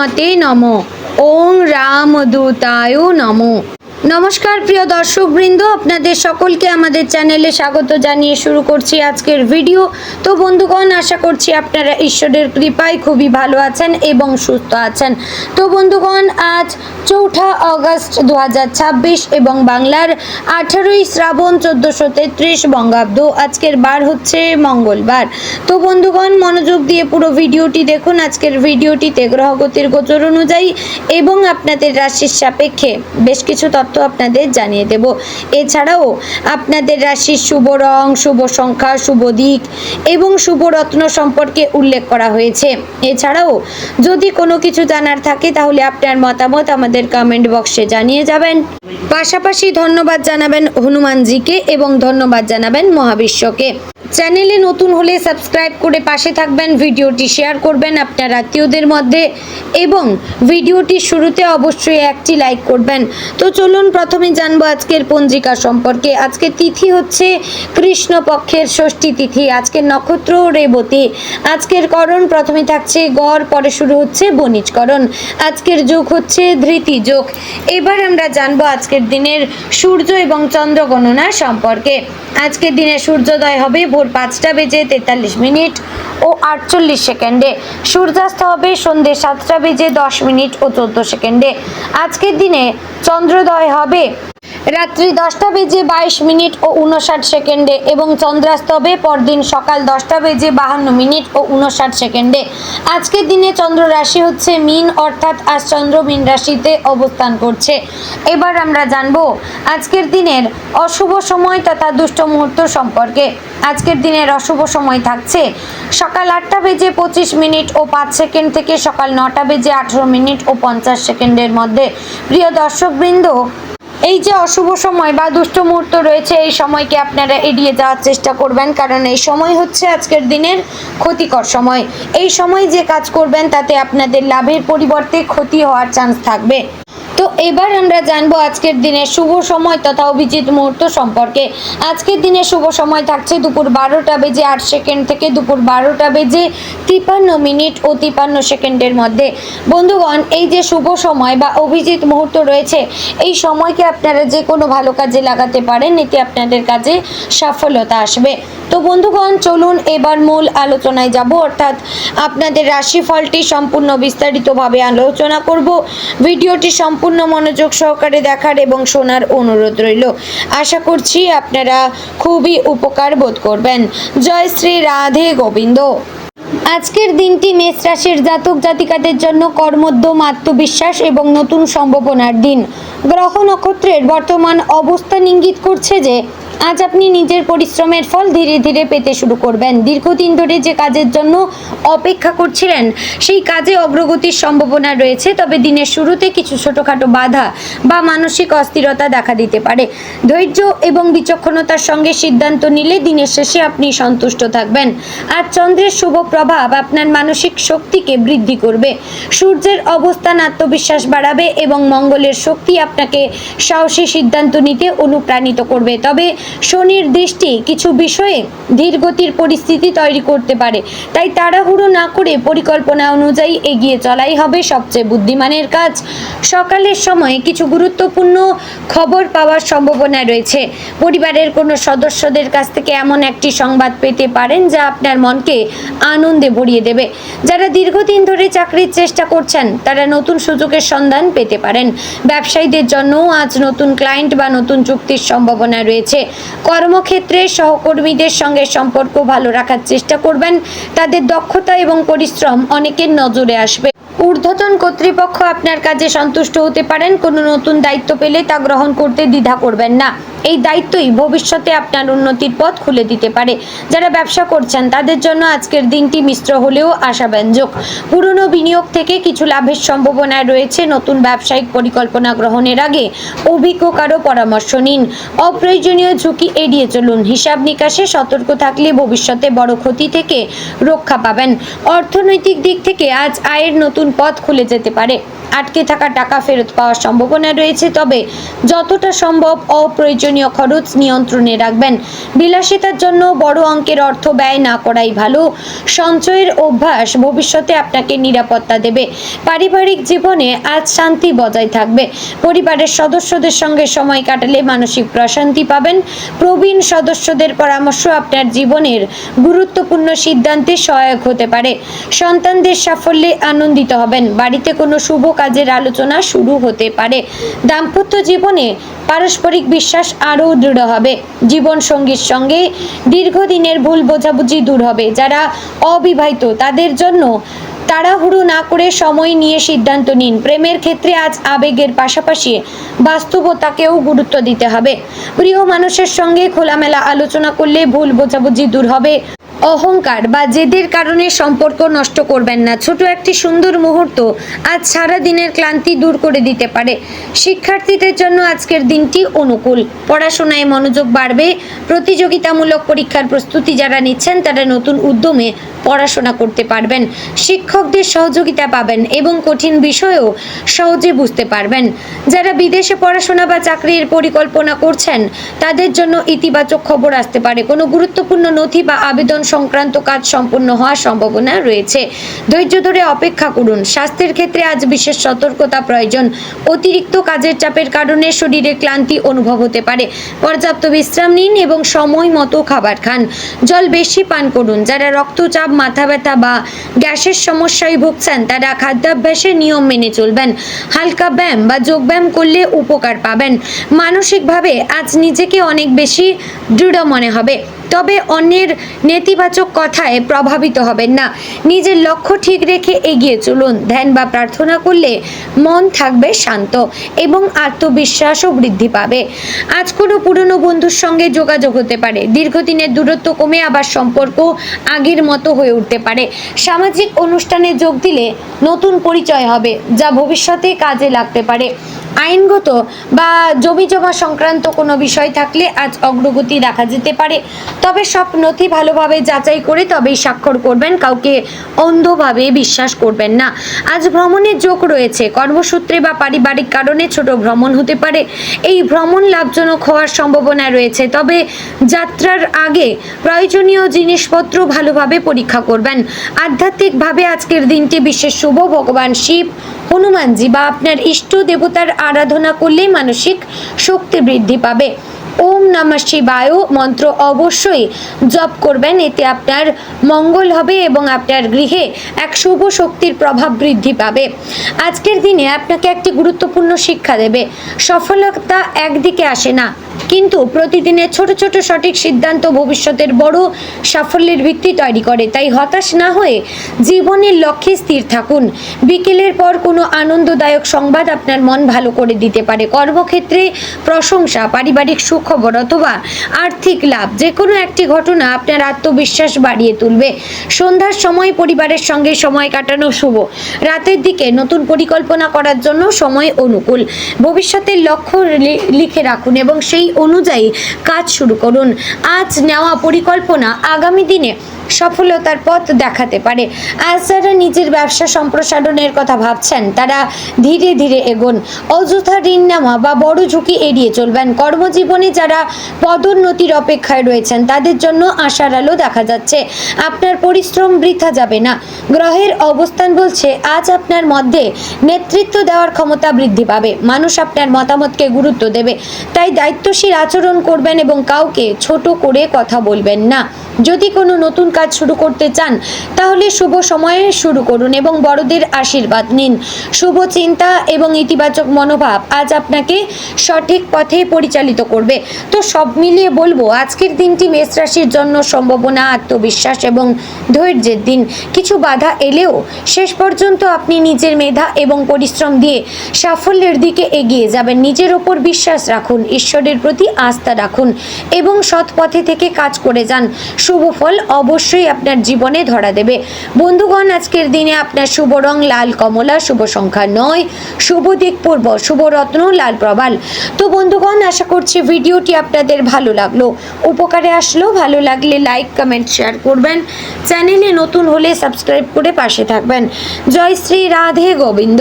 হনুমতে নমঃ। ওং রামদূতায় নমঃ। নমস্কার প্রিয় দর্শকবৃন্দ, আপনাদের সকলকে আমাদের চ্যানেলে স্বাগত জানিয়ে শুরু করছি আজকের ভিডিও। তো বন্ধুগণ, আশা করছি আপনারা ঈশ্বরের কৃপায় খুবই ভালো আছেন এবং সুস্থ আছেন। তো বন্ধুগণ, আজ 4 আগস্ট 2026 এবং বাংলার 18 শ্রাবণ 1433 বঙ্গাব্দ। আজকের বার হচ্ছে মঙ্গলবার। তো বন্ধুগণ, মনোযোগ দিয়ে পুরো ভিডিওটি দেখুন। আজকের ভিডিওটিতে গ্রহগতির গোচর অনুযায়ী এবং আপনাদের রাশির সাপেক্ষে বেশ কিছু তথ্য আপনাদের জানিয়ে দেব। এছাড়াও আপনাদের রাশির শুভ রং, শুভ সংখ্যা, শুভ দিক এবং শুভ রত্ন সম্পর্কে উল্লেখ করা হয়েছে। এছাড়াও যদি কোনো কিছু জানার থাকে তাহলে আপনার মতামত আমাদের কমেন্ট বক্সে জানিয়ে যাবেন। পাশাপাশি ধন্যবাদ জানাবেন হনুমানজিকে এবং ধন্যবাদ জানাবেন মহাবিশ্বকে। চ্যানেলে নতুন হলে সাবস্ক্রাইব করে পাশে থাকবেন, ভিডিওটি শেয়ার করবেন আপনার আত্মীয়দের মধ্যে এবং ভিডিওটির শুরুতে অবশ্যই একটি লাইক করবেন। তো চলুন প্রথমে জানবো আজকের পঞ্জিকা সম্পর্কে। আজকের তিথি হচ্ছে কৃষ্ণপক্ষের ষষ্ঠী তিথি। আজকের নক্ষত্র রেবতী। আজকের করণ প্রথমে থাকছে গড়, পরে শুরু হচ্ছে বণিজকরণ। আজকের যোগ হচ্ছে ধৃতি যোগ। এবার আমরা জানবো আজকের দিনের সূর্য এবং চন্দ্র গণনা সম্পর্কে। আজকের দিনে সূর্যোদয় হবে ভোর 5:43 ও 48 সেকেন্ডে। সূর্যাস্ত হবে সন্ধ্যে 7:10 ও 14 সেকেন্ডে। আজকের দিনে চন্দ্রোদয় হবে রাত্রি 10:22 ও 59 সেকেন্ডে এবং চন্দ্রাস্ত হবে পরদিন সকাল 10:52 ও 59 সেকেন্ডে। আজকের দিনে চন্দ্র রাশি হচ্ছে মীন, অর্থাৎ আজ চন্দ্র মীন রাশিতে অবস্থান করছে। এবার আমরা জানবো আজকের দিনের অশুভ সময় তথা দুষ্ট মুহূর্ত সম্পর্কে। আজকের দিনের অশুভ সময় থাকছে সকাল 8:25 ও 5 সেকেন্ড থেকে সকাল 9:18 ও 50 সেকেন্ডের মধ্যে। প্রিয় দর্শকবৃন্দ, এই যে অশুভ সময় বা দুষ্ট মুহূর্ত রয়েছে, এই সময়কে আপনারা এড়িয়ে যাওয়ার চেষ্টা করবেন, কারণ এই সময় হচ্ছে আজকের দিনের ক্ষতিকর সময়। এই সময় যে কাজ করবেন তাতে আপনাদের লাভের পরিবর্তে ক্ষতি হওয়ার চান্স থাকবে। তো এবার আমরা জানবো আজকের দিনের শুভ সময় তথা অভিজিৎ মুহূর্ত সম্পর্কে। আজকের দিনে শুভ সময় থাকছে দুপুর 12:08 থেকে দুপুর 12:53 ও 53 সেকেন্ডের মধ্যে। বন্ধুগণ, এই যে শুভ সময় বা অভিজিৎ মুহূর্ত রয়েছে, এই সময়কে আপনারা যে কোনো ভালো কাজে লাগাতে পারেন, এতে আপনাদের কাজে সফলতা আসবে। তো বন্ধুগণ, চলুন এবার মূল আলোচনায় যাব, অর্থাৎ আপনাদের রাশিফলটি সম্পূর্ণ বিস্তারিতভাবে আলোচনা করব। ভিডিওটি সম্পূর্ণ মনোযোগ সহকারে দেখার এবং শোনার অনুরোধ রইল। আশা করছি আপনারা খুবই উপকার বোধ করবেন। জয় শ্রী রাধে গোবিন্দ। আজকের দিনটি মেষ রাশির জাতক জাতিকাদের জন্য কর্মোদ্যম, আত্মবিশ্বাস এবং নতুন সম্ভাবনার দিন। গ্রহ নক্ষত্রের বর্তমান অবস্থান ইঙ্গিত করছে যে আজ আপনি নিজের পরিশ্রমের ফল ধীরে ধীরে পেতে শুরু করবেন। দীর্ঘদিন ধরে যে কাজের জন্য অপেক্ষা করছিলেন, সেই কাজে অগ্রগতির সম্ভাবনা রয়েছে, তবে দিনের শুরুতে কিছু ছোটোখাটো বাধা বা মানসিক অস্থিরতা দেখা দিতে পারে। ধৈর্য এবং বিচক্ষণতার সঙ্গে সিদ্ধান্ত নিলে দিনের শেষে আপনি সন্তুষ্ট থাকবেন। আজ চন্দ্রের শুভ প্রভাব আপনার মানসিক শক্তিকে বৃদ্ধি করবে। সূর্যের অবস্থান আত্মবিশ্বাস বাড়াবে এবং মঙ্গলের শক্তি আপনাকে সাহসী সিদ্ধান্ত নিতে অনুপ্রাণিত করবে। তবে শনির দৃষ্টি কিছু বিষয়ে ধীরগতির পরিস্থিতি তৈরি করতে পারে, তাই তাড়াহুড়ো না করে পরিকল্পনা অনুযায়ী এগিয়ে চলাই হবে সবচেয়ে বুদ্ধিমানের কাজ। সকালের সময় কিছু গুরুত্বপূর্ণ খবর পাওয়ার সম্ভাবনা রয়েছে। পরিবারের কোনো সদস্যদের কাছ থেকে এমন একটি সংবাদ পেতে পারেন যা আপনার মনকে আনন্দে ভরিয়ে দেবে। যারা দীর্ঘদিন ধরে চাকরির চেষ্টা করছেন তারা নতুন সুযোগের সন্ধান পেতে পারেন। ব্যবসায়ীদের জন্য আজ নতুন ক্লায়েন্ট বা নতুন চুক্তির সম্ভাবনা রয়েছে। কর্মক্ষেত্রে সহকর্মীদের সঙ্গে সম্পর্ক ভালো রাখার চেষ্টা করবেন। তাদের দক্ষতা এবং পরিশ্রম অনেকের নজরে আসবে। ঊর্ধ্বতন কর্তৃপক্ষ আপনার কাজে সন্তুষ্ট হতে পারেন। কোনো নতুন দায়িত্ব পেলে তা গ্রহণ করতে দ্বিধা করবেন না। এই দায়িত্বই ভবিষ্যতে আপনার উন্নতির পথ খুলে দিতে পারে। যারা ব্যবসা করছেন তাদের জন্য আজকের দিনটি মিশ্র হলেও আশাব্যঞ্জক। পুরনো বিনিয়োগ থেকে কিছু লাভের সম্ভাবনা রয়েছে। নতুন ব্যবসায়িক পরিকল্পনা গ্রহণের আগে অভিজ্ঞ কারো পরামর্শ নিন। অপ্রয়োজনীয় ঝুঁকি এড়িয়ে চলুন। হিসাব নিকাশে সতর্ক থাকলে ভবিষ্যতে বড় ক্ষতি থেকে রক্ষা পাবেন। অর্থনৈতিক দিক থেকে আজ আয়ের নতুন নতুন পথ খুলে যেতে পারে। আটকে থাকা টাকা ফেরত পাওয়ার সম্ভাবনা রয়েছে, তবে যতটা সম্ভব অপ্রয়োজনীয় খরচ নিয়ন্ত্রণে রাখবেন। বিলাসিতার জন্য বড় অঙ্কের অর্থ ব্যয় না করাই ভালো। সঞ্চয়ের অভ্যাস ভবিষ্যতে আপনাকে নিরাপত্তা দেবে। পারিবারিক জীবনে আজ শান্তি বজায় থাকবে। পরিবারের সদস্যদের সঙ্গে সময় কাটালে মানসিক প্রশান্তি পাবেন। প্রবীণ সদস্যদের পরামর্শ আপনার জীবনের গুরুত্বপূর্ণ সিদ্ধান্তে সহায়ক হতে পারে। সন্তানদের সাফল্যে আনন্দিত হবেন। বাড়িতে কোনো শুভ কাজের আলোচনা শুরু হতে পারে। দাম্পত্য জীবনে পারস্পরিক বিশ্বাস আরও দৃঢ় হবে। জীবন সঙ্গীর সঙ্গে দীর্ঘদিনের ভুল বোঝাবুঝি দূর হবে। যারা অবিবাহিত তাদের জন্য তাড়াহুড়ো না করে সময় নিয়ে সিদ্ধান্ত নিন। প্রেমের ক্ষেত্রে আজ আবেগের পাশাপাশি বাস্তবতাকেও গুরুত্ব দিতে হবে। প্রিয় মানুষের সঙ্গে খোলামেলা আলোচনা করলে ভুল বোঝাবুঝি দূর হবে। অহংকার বা জেদের কারণে সম্পর্ক নষ্ট করবেন না। ছোট একটি সুন্দর মুহূর্ত আজ সারা দিনের ক্লান্তি দূর করে দিতে পারে। শিক্ষার্থীদের জন্য আজকের দিনটি অনুকূল। পড়াশোনায় মনোযোগ বাড়বে। প্রতিযোগিতামূলক পরীক্ষার প্রস্তুতি যারা নিচ্ছেন তারা নতুন উদ্যমে পড়াশোনা করতে পারবেন। শিক্ষকদের সহযোগিতা পাবেন এবং কঠিন বিষয়ও সহজে বুঝতে পারবেন। যারা বিদেশে পড়াশোনা বা চাকরির পরিকল্পনা করছেন তাদের জন্য ইতিবাচক খবর আসতে পারে। কোনো গুরুত্বপূর্ণ নথি বা আবেদন সংক্রান্ত কাজ সম্পূর্ণ হওয়ার সম্ভাবনা রয়েছে। ধৈর্য ধরে অপেক্ষা করুন। স্বাস্থ্যের ক্ষেত্রে আজ বিশেষ সতর্কতা প্রয়োজন। অতিরিক্ত কাজের চাপের কারণে শরীরে ক্লান্তি অনুভব হতে পারে। পর্যাপ্ত বিশ্রাম নিন এবং সময় মতো খাবার খান। জল বেশি পান করুন। যারা রক্তচাপ, মাথা ব্যথা বা গ্যাসের সমস্যায় ভুগছেন তারা খাদ্যাভ্যাসের নিয়ম মেনে চলবেন। হালকা ব্যায়াম বা যোগব্যায়াম করলে উপকার পাবেন। মানসিকভাবে আজ নিজেকে অনেক বেশি দৃঢ় মনে হবে, তবে অন্যের নেতিবাচক কথায় প্রভাবিত হবেন না। নিজের লক্ষ্য ঠিক রেখে এগিয়ে চলুন। ধ্যান বা প্রার্থনা করলে মন থাকবে শান্ত এবং আত্মবিশ্বাসও বৃদ্ধি পাবে। আজ কোনো পুরনো বন্ধুর সঙ্গে যোগাযোগ হতে পারে। দীর্ঘদিনের দূরত্ব কমে আবার সম্পর্ক আগের মতো হয়ে উঠতে পারে। সামাজিক অনুষ্ঠানে যোগ দিলে নতুন পরিচয় হবে যা ভবিষ্যতে কাজে লাগতে পারে। আইনগত বা জমিজমা সংক্রান্ত কোনো বিষয় থাকলে আজ অগ্রগতি দেখা যেতে পারে, তবে সব নথি ভালোভাবে যাচাই করে তবেই স্বাক্ষর করবেন। কাউকে অন্ধভাবে বিশ্বাস করবেন না। আজ ভ্রমণের যোগ রয়েছে। কর্মসূত্রে বা পারিবারিক কারণে ছোট ভ্রমণ হতে পারে। এই ভ্রমণ লাভজনক হওয়ার সম্ভাবনা রয়েছে, তবে যাত্রার আগে প্রয়োজনীয় জিনিসপত্র ভালোভাবে পরীক্ষা করবেন। আধ্যাত্মিকভাবে আজকের দিনটি বিশেষ শুভ। ভগবান শিব, হনুমানজি বা আপনার ইষ্ট দেবতার আরাধনা করলেই মানসিক শক্তি বৃদ্ধি পাবে। ওম নমঃ শিবায় মন্ত্র অবশ্যই জপ করবেন। এতে আপনার মঙ্গল হবে এবং আপনার গৃহে এক শুভ শক্তির প্রভাব বৃদ্ধি পাবে। আজকের দিনে আপনাকে একটি গুরুত্বপূর্ণ শিক্ষা দেবে। সফলতা একদিকে আসে না, কিন্তু প্রতিদিনের ছোট ছোট সঠিক সিদ্ধান্ত ভবিষ্যতের বড় সাফল্যের ভিত্তি তৈরি করে। তাই হতাশ না হয়ে জীবনের লক্ষ্যে স্থির থাকুন। বিকেলের পর কোনো আনন্দদায়ক সংবাদ আপনার মন ভালো করে দিতে পারে। কর্মক্ষেত্রে প্রশংসা, পারিবারিক সুখবর অথবা আর্থিক লাভ, যে কোনো একটি ঘটনা আপনার আত্মবিশ্বাস বাড়িয়ে তুলবে। সন্ধ্যার সময় পরিবারের সঙ্গে সময় কাটানো শুভ। রাতের দিকে নতুন পরিকল্পনা করার জন্য সময় অনুকূল। ভবিষ্যতের লক্ষ্য লিখে রাখুন এবং সেই অনুযায়ী কাজ শুরু করুন। আজ নেওয়া পরিকল্পনা আগামী দিনে সফলতার পথ দেখাতে পারে। আজ যারা নিজের ব্যবসা সম্প্রসারণের কথা ভাবছেন তারা ধীরে ধীরে এগোন। অযথা ঋণ নেওয়া বা বড় ঝুঁকি এড়িয়ে চলবেন। কর্মজীবনে যারা পদোন্নতির অপেক্ষায় রয়েছেন তাদের জন্য আশার আলো দেখা যাচ্ছে। আপনার পরিশ্রম বৃথা যাবে না। গ্রহের অবস্থান বলছে আজ আপনার মধ্যে নেতৃত্ব দেওয়ার ক্ষমতা বৃদ্ধি পাবে। মানুষ আপনার মতামতকে গুরুত্ব দেবে, তাই দায়িত্বশীল আচরণ করবেন এবং কাউকে ছোট করে কথা বলবেন না। যদি কোনো নতুন কাজ শুরু করতে চান তাহলে শুভ সময়ে শুরু করুন এবং বড়দের আশীর্বাদ নিন। শুভ চিন্তা এবং ইতিবাচক মনোভাব আজ আপনাকে সঠিক পথে পরিচালিত করবে। তো সব মিলিয়ে বলবো আজকের দিনটি মেষ রাশির জন্য সম্ভাবনা, আত্মবিশ্বাস এবং ধৈর্যের দিন। কিছু বাধা এলেও শেষ পর্যন্ত আপনি নিজের মেধা এবং পরিশ্রম দিয়ে সাফল্যের দিকে এগিয়ে যাবেন। নিজের ওপর বিশ্বাস রাখুন, ঈশ্বরের প্রতি আস্থা রাখুন এবং সৎ পথে থেকে কাজ করে যান। শুভ ফল অবশ্যই অবশ্যই আপনার জীবনে ধরা দেবে। বন্ধুগণ, আজকের দিনে আপনার শুভ রং লাল কমলা, শুভ সংখ্যা 9, শুভ দিক পূর্ব, শুভ রত্ন লাল প্রবাল। তো বন্ধুগণ, আশা করছি ভিডিওটি আপনাদের ভালো লাগলো, উপকারে আসলো। ভালো লাগলে লাইক কমেন্ট শেয়ার করবেন, চ্যানেলে নতুন হলে সাবস্ক্রাইব করে পাশে থাকবেন। জয় শ্রী রাধে গোবিন্দ।